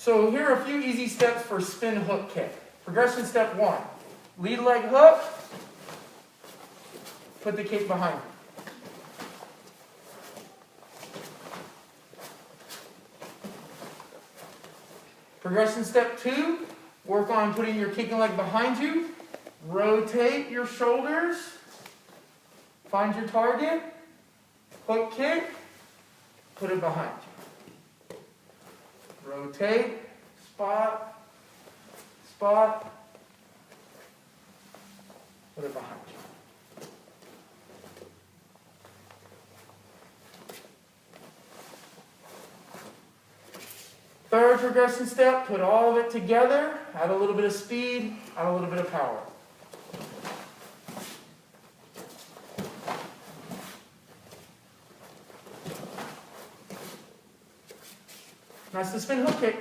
So here are a few easy steps for spin hook kick. Progression step 1. Lead leg hook. Put the kick behind you. Progression step 2. Work on putting your kicking leg behind you. Rotate your shoulders. Find your target. Hook kick. Put it behind you. Rotate. Spot. Spot. Put it behind you. Third progression step, put all of it together, add a little bit of speed, add a little bit of power. That's the spin hook kick.